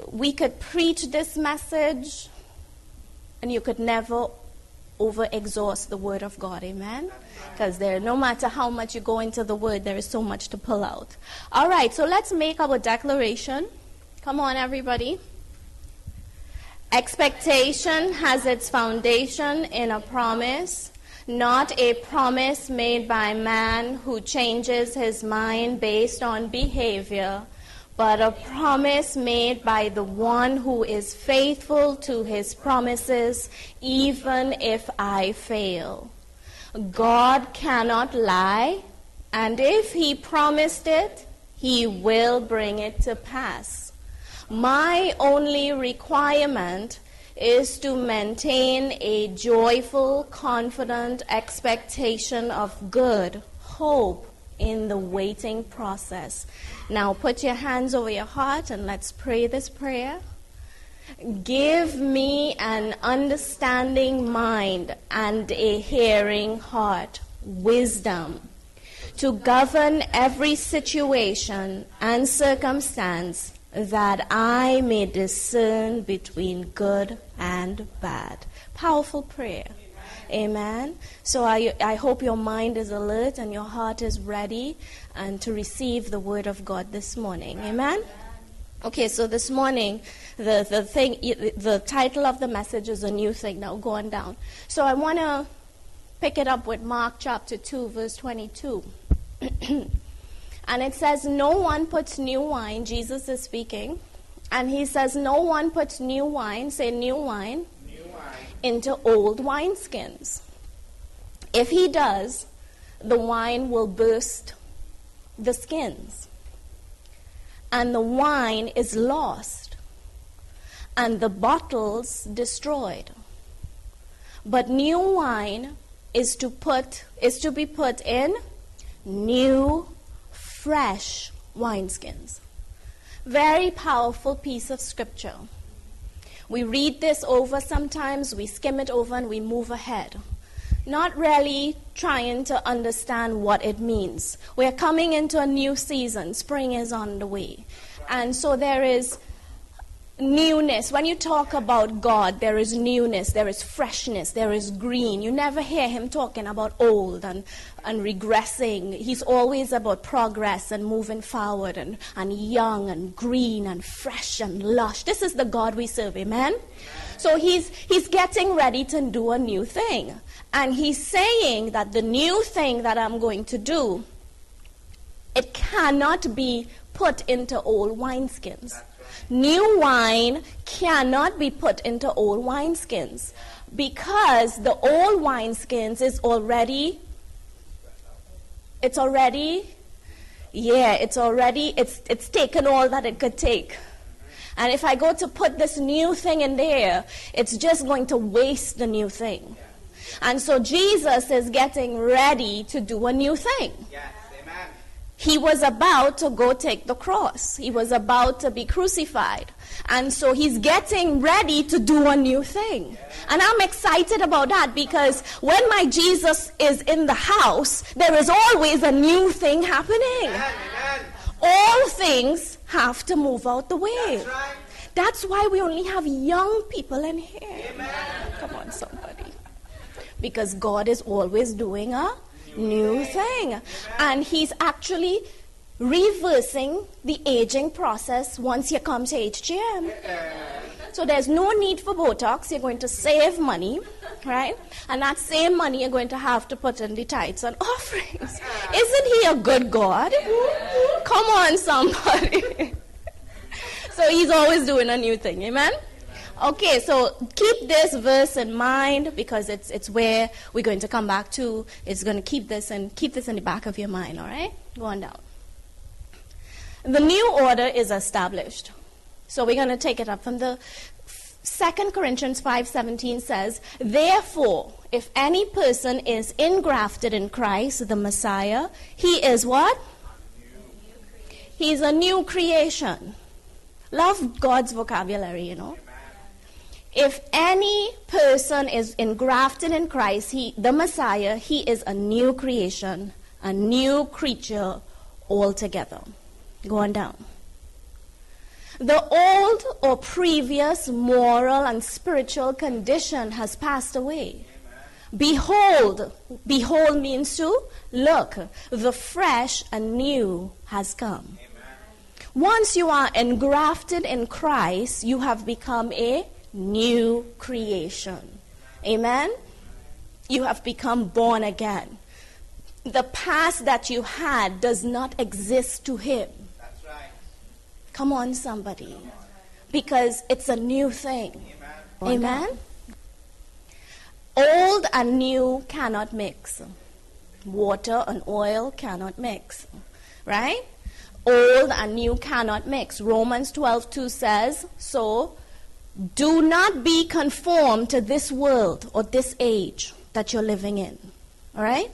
we could preach this message and you could never over-exhaust the Word of God, amen? Because no matter how much you go into the Word, there is so much to pull out. All right, so let's make our declaration. Come on, everybody. Expectation has its foundation in a promise, not a promise made by man who changes his mind based on behavior, but a promise made by the one who is faithful to his promises, even if I fail. God cannot lie, and if he promised it, he will bring it to pass. My only requirement is to maintain a joyful, confident expectation of good, hope in the waiting process. Now put your hands over your heart and let's pray this prayer. Give me an understanding mind and a hearing heart, wisdom, to govern every situation and circumstance, that I may discern between good and bad. Powerful prayer. Amen. So I hope your mind is alert and your heart is ready and to receive the Word of God this morning. Amen. Okay, so this morning, the title of the message is A New Thing. Now go on down. So I want to pick it up with Mark chapter 2, verse 22. And it says, no one puts new wine, Jesus is speaking, and he says, no one puts new wine, say new wine, into old wineskins. If he does, the wine will burst the skins, and the wine is lost, and the bottles destroyed. But new wine is to be put in new, fresh wineskins. Very powerful piece of scripture. We read this over sometimes, we skim it over and we move ahead. Not really trying to understand what it means. We're coming into a new season. Spring is on the way. And so there is newness. When you talk about God, there is newness, there is freshness, there is green. You never hear him talking about old and regressing. He's always about progress and moving forward and young and green and fresh and lush. This is the God we serve, amen? So he's getting ready to do a new thing. And he's saying that the new thing that I'm going to do, it cannot be put into old wineskins. New wine cannot be put into old wineskins because the old wineskins is already taken all that it could take. And if I go to put this new thing in there, it's just going to waste the new thing. And so Jesus is getting ready to do a new thing. Yes, amen. He was about to go take the cross. He was about to be crucified. And so he's getting ready to do a new thing. And I'm excited about that because when my Jesus is in the house, there is always a new thing happening. Amen. All things have to move out the way. That's right. That's why we only have young people in here. Amen. Come on, somebody. Because God is always doing a new thing. And he's actually reversing the aging process once you come to HGM. So there's no need for Botox. You're going to save money, right? And that same money you're going to have to put in the tithes and offerings. Isn't he a good God? Come on, somebody. So he's always doing a new thing, amen? Okay, so keep this verse in mind because it's where we're going to come back to. It's going to keep this in the back of your mind, all right? Go on down. The new order is established. So we're going to take it up from the 2 Corinthians 5:17 says, therefore, if any person is ingrafted in Christ, the Messiah, he is what? He's a new creation. Love God's vocabulary, you know. If any person is engrafted in Christ, the Messiah, he is a new creation, a new creature altogether. Go on down. The old or previous moral and spiritual condition has passed away. Behold, behold means to look. The fresh and new has come. Once you are engrafted in Christ, you have become a new creation. Amen? You have become born again. The past that you had does not exist to him. That's right. Come on, somebody. Because it's a new thing. Amen? Old and new cannot mix. Water and oil cannot mix. Right? Old and new cannot mix. Romans 12:2 says, so do not be conformed to this world or this age that you're living in. All right?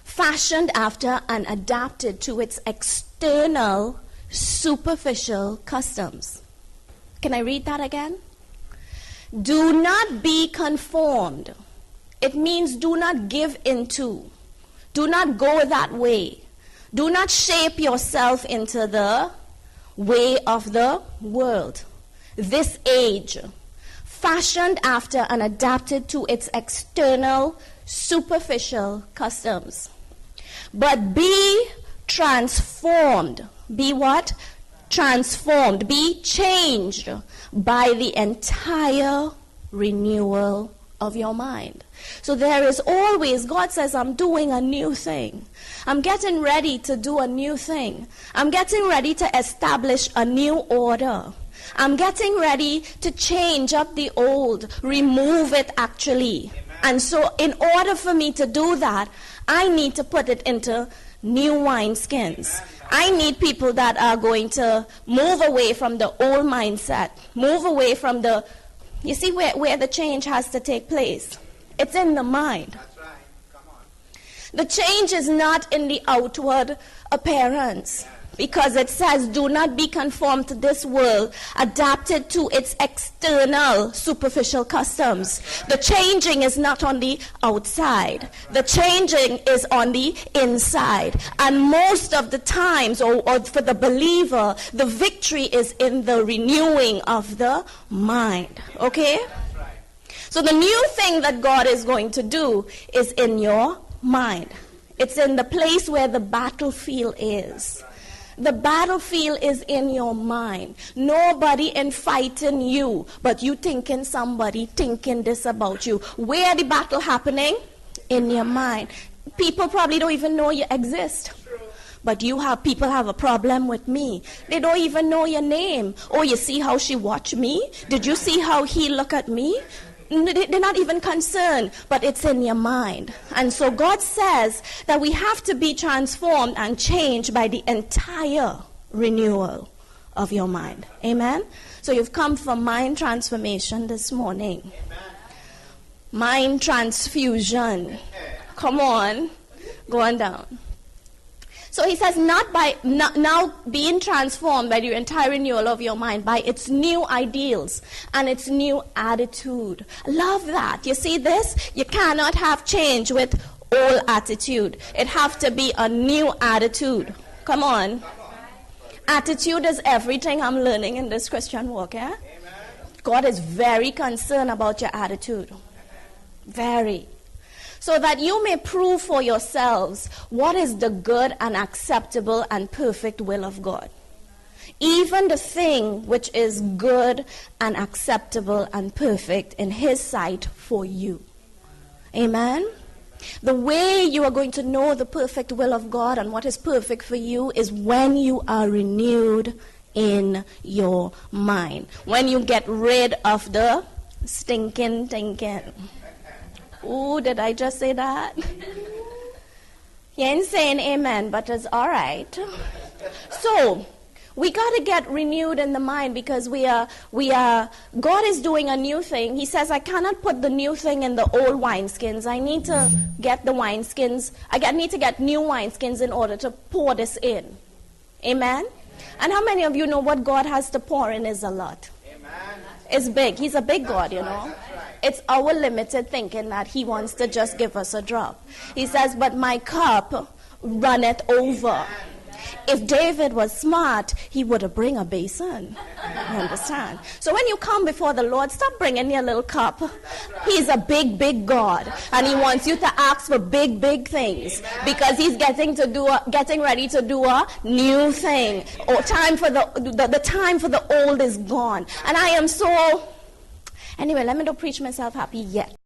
Fashioned after and adapted to its external, superficial customs. Can I read that again? Do not be conformed. It means do not give into. Do not go that way. Do not shape yourself into the way of the world. This age, fashioned after and adapted to its external, superficial customs. But be transformed. Be what? Transformed. Be changed by the entire renewal of your mind. So there is always, God says, I'm doing a new thing. I'm getting ready to do a new thing. I'm getting ready to establish a new order. I'm getting ready to change up the old, remove it actually. Amen. And so in order for me to do that, I need to put it into new wineskins. I need people that are going to move away from the old mindset, move away from the, you see where the change has to take place. It's in the mind. That's right. Come on. The change is not in the outward appearance. Because it says, do not be conformed to this world, adapted to its external, superficial customs. The changing is not on the outside. The changing is on the inside. And most of the times, or for the believer, the victory is in the renewing of the mind. Okay? That's right. So the new thing that God is going to do is in your mind. It's in the place where the battlefield is. The battlefield is in your mind. Nobody in fighting you, but you thinking somebody thinking this about you. Where the battle happening? In your mind. People probably don't even know you exist. But people have a problem with me. They don't even know your name. Oh, you see how she watch me? Did you see how he look at me? They're not even concerned, but it's in your mind. And so God says that we have to be transformed and changed by the entire renewal of your mind. Amen? So you've come for mind transformation this morning. Amen. Mind transfusion. Come on. Go on down. So he says, now being transformed by the entire renewal of your mind, by its new ideals and its new attitude. Love that. You see this? You cannot have change with old attitude. It have to be a new attitude. Come on. Attitude is everything I'm learning in this Christian walk, yeah? God is very concerned about your attitude. Very. So that you may prove for yourselves what is the good and acceptable and perfect will of God. Even the thing which is good and acceptable and perfect in his sight for you. Amen? The way you are going to know the perfect will of God and what is perfect for you is when you are renewed in your mind. When you get rid of the stinking thinking. Ooh, did I just say that? You ain't saying amen, but it's all right. So, we got to get renewed in the mind because God is doing a new thing. He says, I cannot put the new thing in the old wineskins. I need to get the wineskins. I need to get new wineskins in order to pour this in. Amen? And how many of you know what God has to pour in is a lot? Amen. It's big. He's a big God, you know. It's our limited thinking that he wants to just give us a drop. He says, but my cup runneth over. If David was smart, he would have bring a basin. You understand? So when you come before the Lord, stop bringing your little cup. He's a big, big God, and he wants you to ask for big, big things, because he's getting ready to do a new thing. Or time for the time for the old is gone. And I am so... Anyway, let me not preach myself happy yet.